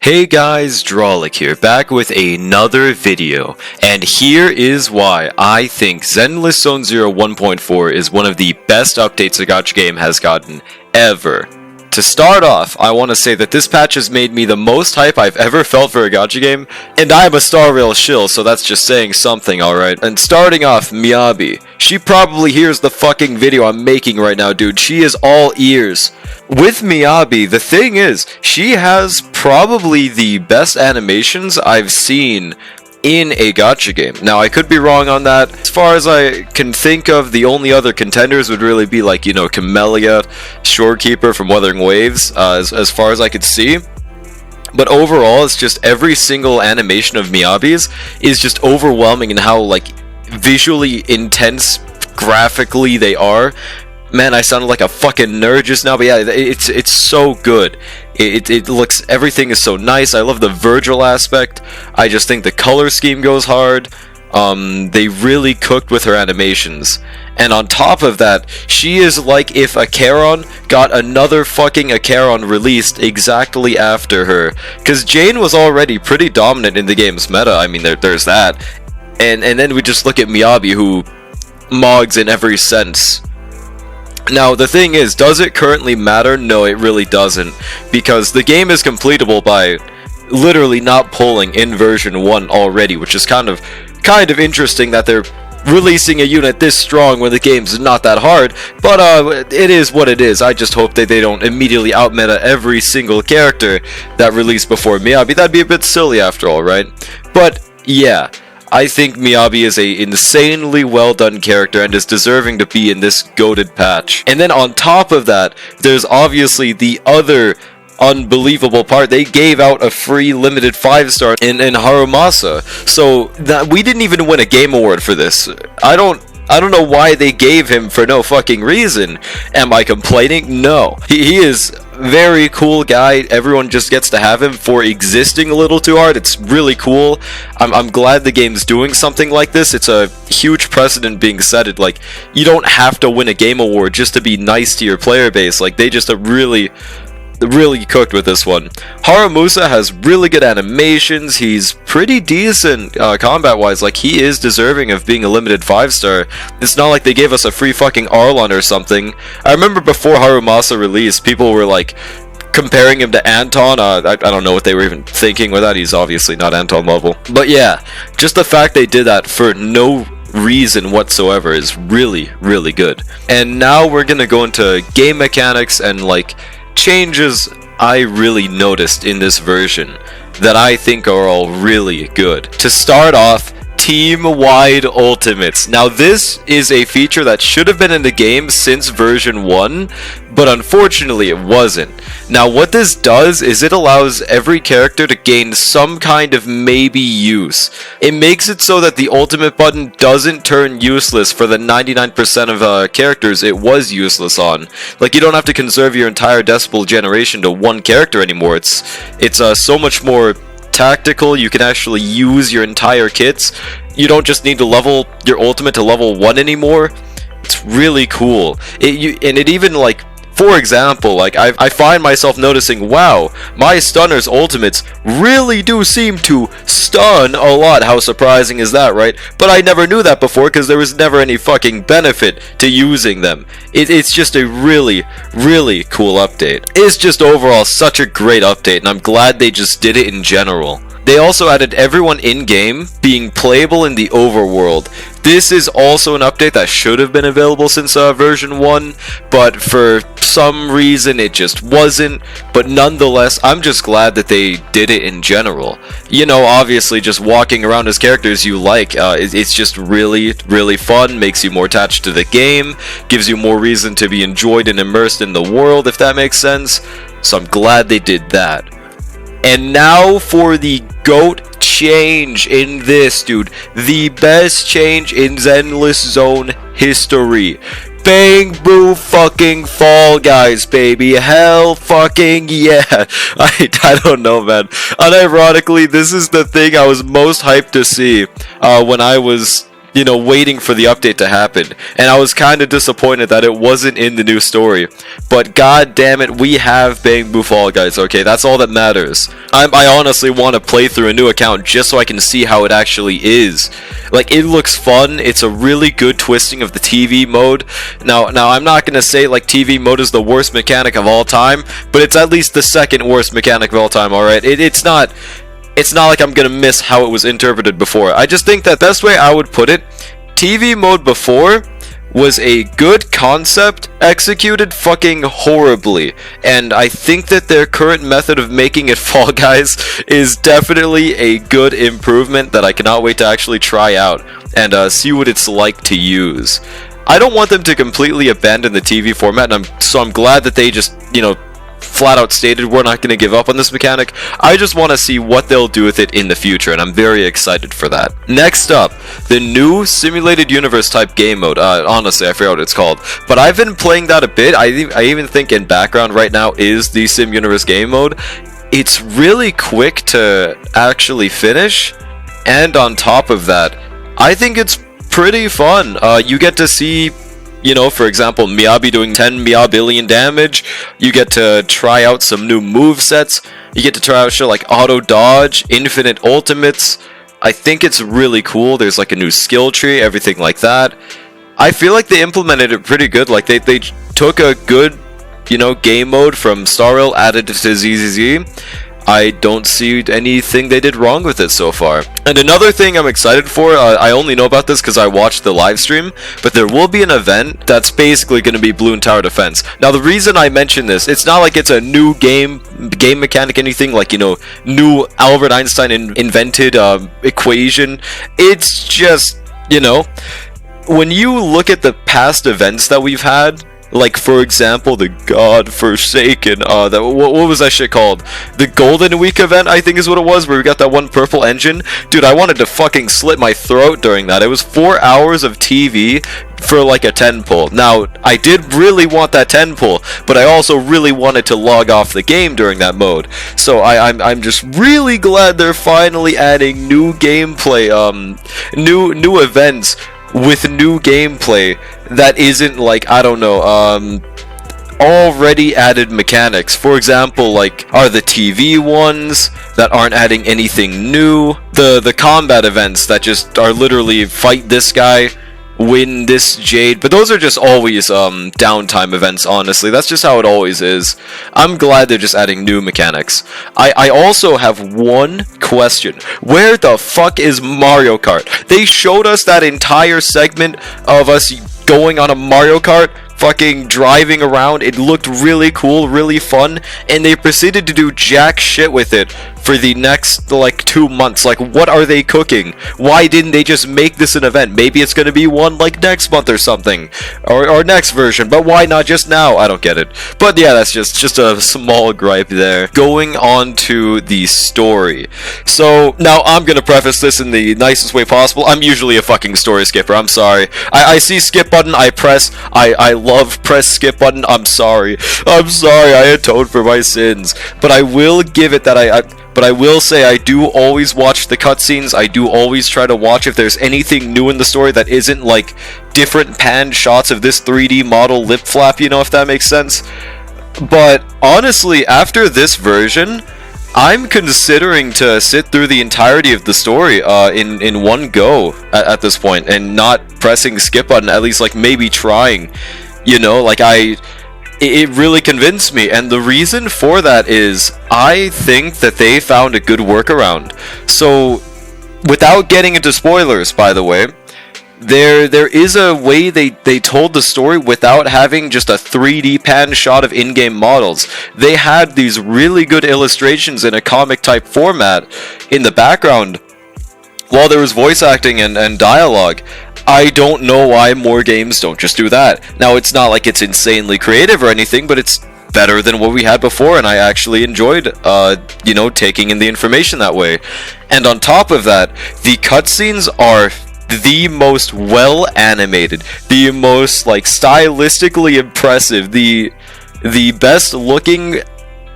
Hey guys, Drawlick here, back with another video, and here is why I think Zenless Zone 1.4 is one of the best updates a gacha game has gotten ever. To start off, I want to say that this patch has made me the most hype I've ever felt for a gacha game, and I'm a Star Rail shill, so that's just saying something, alright? And starting off, Miyabi. She probably hears the fucking video I'm making right now, dude. She is all ears. With Miyabi, the thing is, she has probably the best animations I've seen in a gacha game. Now, I could be wrong on that. As far as I can think of, the only other contenders would really be like, Camellia, Shorekeeper from Wuthering Waves, as far as I could see. But overall, it's just every single animation of Miyabi's is just overwhelming in how, like, visually intense graphically they are. Man, I sounded like a fucking nerd just now, but yeah, it's so good. It looks, everything is so nice. I love the Virgil aspect. I just think the color scheme goes hard. They really cooked with her animations. And on top of that, she is like if Acheron got another fucking Acheron released exactly after her. Because Jane was already pretty dominant in the game's meta. I mean, there's that. And then we just look at Miyabi, who mogs in every sense. Now, the thing is, does it currently matter? No, it really doesn't, because the game is completable by literally not pulling in version 1 already, which is kind of interesting that they're releasing a unit this strong when the game's not that hard, but it is what it is. I just hope that they don't immediately outmeta every single character that released before Miyabi. That'd be a bit silly after all, right? But, yeah. I think Miyabi is a insanely well done character and is deserving to be in this goated patch. And then on top of that, there's obviously the other unbelievable part. They gave out a free limited 5-star in Harumasa. So that we didn't even win a game award for this. I don't know why they gave him for no fucking reason. Am I complaining? No. He is very cool guy. Everyone just gets to have him for existing a little too hard. It's really cool. I'm glad the game's doing something like this. It's a huge precedent being set. Like, you don't have to win a game award just to be nice to your player base. Like, they just really cooked with this one. Harumusa has really good animations. He's pretty decent combat-wise. Like, he is deserving of being a limited 5-star. It's not like they gave us a free fucking Arlon or something. I remember before Harumasa released, people were like comparing him to Anton. I don't know what they were even thinking with that. He's obviously not Anton level. But yeah, just the fact they did that for no reason whatsoever is really, really good. And now we're gonna go into game mechanics and like changes I really noticed in this version that I think are all really good. To start off, team-wide ultimates. Now, this is a feature that should have been in the game since version 1, but unfortunately it wasn't. Now, what this does is it allows every character to gain some kind of maybe use. It makes it so that the ultimate button doesn't turn useless for the 99% of characters it was useless on. Like, you don't have to conserve your entire decibel generation to one character anymore. It's so much more tactical. You can actually use your entire kits. You don't just need to level your ultimate to level 1 anymore. It's really cool. It even, like, for example, like, I find myself noticing, wow, my stunner's ultimates really do seem to stun a lot. How surprising is that, right? But I never knew that before because there was never any fucking benefit to using them. It's just a really, really cool update. It's just overall such a great update, and I'm glad they just did it in general. They also added everyone in-game being playable in the overworld. This is also an update that should have been available since version 1, but for some reason it just wasn't. But nonetheless, I'm just glad that they did it in general. You know, obviously just walking around as characters you like, it's just really, really fun, makes you more attached to the game, gives you more reason to be enjoyed and immersed in the world, if that makes sense. So I'm glad they did that. And now for the GOAT change in this, dude. The best change in Zenless Zone history. Bang boo fucking Fall Guys, baby. Hell fucking yeah. I don't know, man. Unironically, this is the thing I was most hyped to see when I was you know, waiting for the update to happen, and I was kind of disappointed that it wasn't in the new story. But god damn it, we have Bamboo Fall Guys, okay? That's all that matters. I honestly want to play through a new account just so I can see how it actually is. Like, it looks fun. It's a really good twisting of the TV mode. Now I'm not gonna say like TV mode is the worst mechanic of all time, but it's at least the second worst mechanic of all time. All right, it's not like I'm gonna miss how it was interpreted before. I just think that best way I would put it, TV mode before was a good concept executed fucking horribly, and I think that their current method of making it Fall Guys is definitely a good improvement that I cannot wait to actually try out and see what it's like to use. I don't want them to completely abandon the TV format, and I'm glad that they just, you know, flat out stated we're not going to give up on this mechanic. I just want to see what they'll do with it in the future, and I'm very excited for that. Next up, the new simulated universe type game mode. Honestly, I forgot what it's called, but I've been playing that a bit. I even think in background right now is the sim universe game mode. It's really quick to actually finish, and on top of that, I think it's pretty fun. You get to see, you know, for example, Miyabi doing 10 billion damage. You get to try out some new movesets. You get to try out shit like auto dodge, infinite ultimates. I think it's really cool. There's like a new skill tree, everything like that. I feel like they implemented it pretty good. Like they took a good, you know, game mode from Star Rail, added it to Zzz. I don't see anything they did wrong with it so far. And another thing I'm excited for, I only know about this because I watched the live stream, but there will be an event that's basically going to be Balloon Tower Defense. Now the reason I mention this, it's not like it's a new game mechanic, anything like, you know, new Albert Einstein invented equation. It's just, you know, when you look at the past events that we've had, like, for example, the God-forsaken, what was that shit called? The Golden Week event, I think is what it was, where we got that one purple engine. Dude, I wanted to fucking slit my throat during that. It was 4 hours of TV for, like, a 10 pull. Now, I did really want that 10 pull, but I also really wanted to log off the game during that mode. So I'm just really glad they're finally adding new gameplay, new events with new gameplay that isn't like, I don't know, already added mechanics. For example, like, are the TV ones that aren't adding anything new, the combat events that just are literally fight this guy, win this jade, but those are just always downtime events. Honestly, that's just how it always is. I'm glad they're just adding new mechanics. I also have one question. Where the fuck is Mario Kart? They showed us that entire segment of us going on a Mario Kart, fucking driving around. It looked really cool, really fun, and they proceeded to do jack shit with it for the next, like, 2 months. Like, what are they cooking? Why didn't they just make this an event? Maybe it's gonna be one, like, next month or something, or next version, but why not just now? I don't get it. But yeah, that's just a small gripe there. Going on to the story. So, now I'm gonna preface this in the nicest way possible. I'm usually a fucking story skipper, I'm sorry. I see skip button, I press, I love press skip button, I'm sorry, I atone for my sins, but I will give it that but I will say I do always watch the cutscenes. I do always try to watch if there's anything new in the story that isn't like different panned shots of this 3D model lip flap, you know, if that makes sense. But honestly, after this version, I'm considering to sit through the entirety of the story in one go at this point, and not pressing skip button, at least like maybe trying, you know, like it really convinced me, and the reason for that is I think that they found a good workaround. So, without getting into spoilers, by the way, there is a way they told the story without having just a 3D pan shot of in-game models. They had these really good illustrations in a comic type format in the background while there was voice acting and dialogue. I don't know why more games don't just do that. Now, it's not like it's insanely creative or anything, but it's better than what we had before, and I actually enjoyed, you know, taking in the information that way. And on top of that, the cutscenes are the most well animated, the most, like, stylistically impressive, the best looking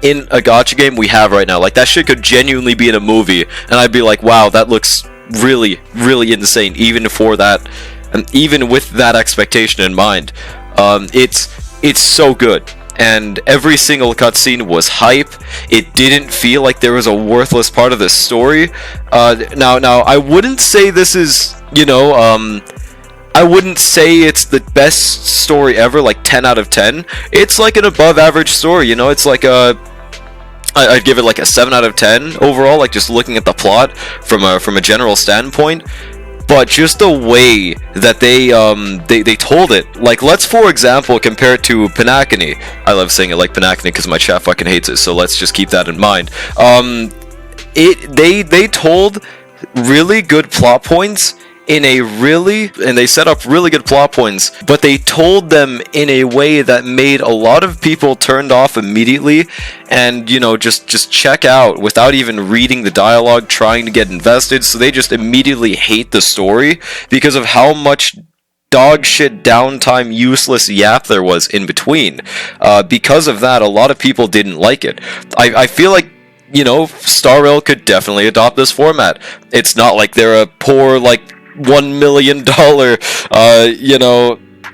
in a gacha game we have right now. Like, that shit could genuinely be in a movie, and I'd be like, wow, that looks really, really insane, even for that, and even with that expectation in mind. It's so good. And every single cutscene was hype. It didn't feel like there was a worthless part of the story. Now, I wouldn't say this is, I wouldn't say it's the best story ever, like 10 out of 10. It's like an above average story, it's like I'd give it like a 7 out of 10 overall, like just looking at the plot from a general standpoint. But just the way that they told it, like, let's for example compare it to Pinakini. I love saying it like Pinakini because my chat fucking hates it, so let's just keep that in mind. They told really good plot points and they set up really good plot points, but they told them in a way that made a lot of people turned off immediately and, just check out without even reading the dialogue, trying to get invested, so they just immediately hate the story because of how much dog shit downtime useless yap there was in between. Because of that, a lot of people didn't like it. I feel like Star Rail could definitely adopt this format. It's not like they're a poor, like, $1 million,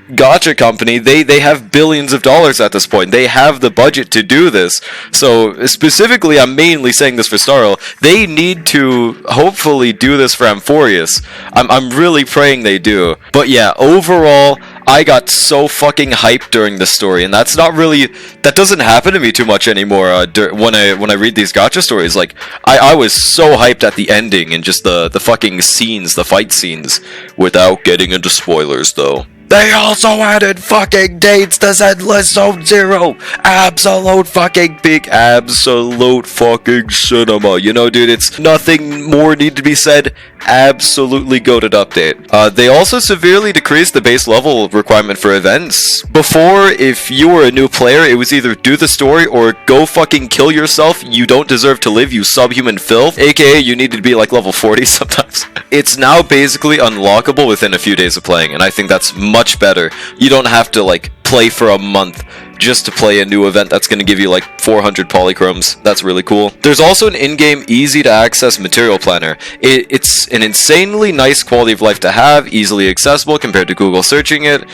gacha company. They have billions of dollars at this point. They have the budget to do this. So specifically, I'm mainly saying this for Star Rail. They need to hopefully do this for Amphorius. I'm really praying they do. But yeah, overall, I got so fucking hyped during the story, and that doesn't happen to me too much anymore. When I read these gacha stories, like I was so hyped at the ending and just the fucking scenes, the fight scenes, without getting into spoilers though. They also added fucking dates to Zenless Zone Zero. Absolute fucking peak. Absolute fucking cinema. Dude, it's nothing more need to be said. Absolutely goated update. They also severely decreased the base level requirement for events. Before, if you were a new player, it was either do the story or go fucking kill yourself. You don't deserve to live, you subhuman filth. AKA, you needed to be like level 40 sometimes. It's now basically unlockable within a few days of playing, and I think that's much better. You don't have to like play for a month just to play a new event that's going to give you like 400 polychromes. That's really cool. There's also an in-game easy to access material planner. It's an insanely nice quality of life to have, easily accessible compared to Google searching it.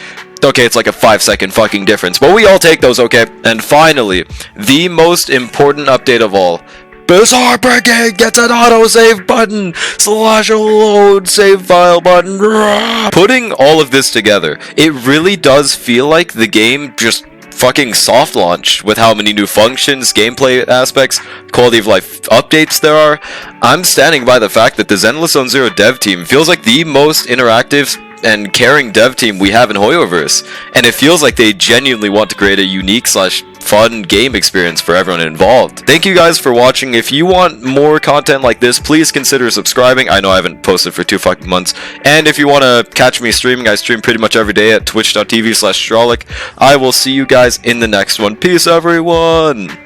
Okay, it's like a 5-second fucking difference, but we all take those, okay? And finally, the most important update of all. Bizarre Brigade gets an autosave button / load save file button. Putting all of this together, it really does feel like the game just fucking soft launched with how many new functions, gameplay aspects, quality of life updates there are. I'm standing by the fact that the Zenless Zone Zero dev team feels like the most interactive and caring dev team we have in Hoyoverse, and it feels like they genuinely want to create a unique / fun game experience for everyone involved. Thank you guys for watching. If you want more content like this, please consider subscribing. I know I haven't posted for 2 fucking months. And if you want to catch me streaming, I stream pretty much every day at twitch.tv/Strolic. I will see you guys in the next one. Peace, everyone!